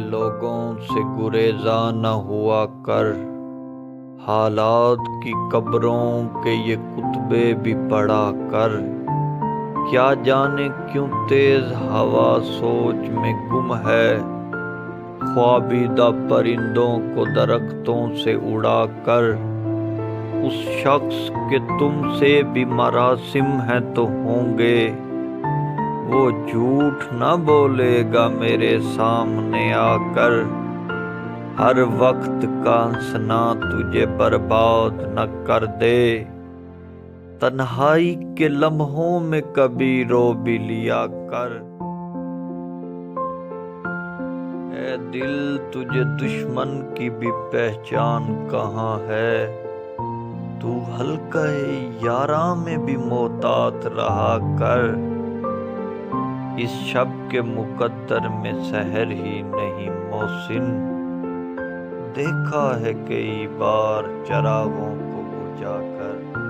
لوگوں سے گریزاں نہ ہوا کر، حالات کی قبروں کے یہ کتبے بھی پڑھا کر۔ کیا جانے کیوں تیز ہوا سوچ میں گم ہے، خوابیدہ پرندوں کو درختوں سے اڑا کر۔ اس شخص کے تم سے بھی مراسم ہیں تو ہوں گے، وہ جھوٹ نہ بولے گا میرے سامنے آ کر۔ ہر وقت کا ہنسنا تجھے برباد نہ کر دے، تنہائی کے لمحوں میں کبھی رو بھی لیا کر۔ اے دل تجھے دشمن کی بھی پہچان کہاں ہے، تو حلقہ یاراں میں بھی محتاط رہا کر۔ اس شب کے مقدر میں سحر ہی نہیں محسن، دیکھا ہے کئی بار چراغوں کو بجھا کر۔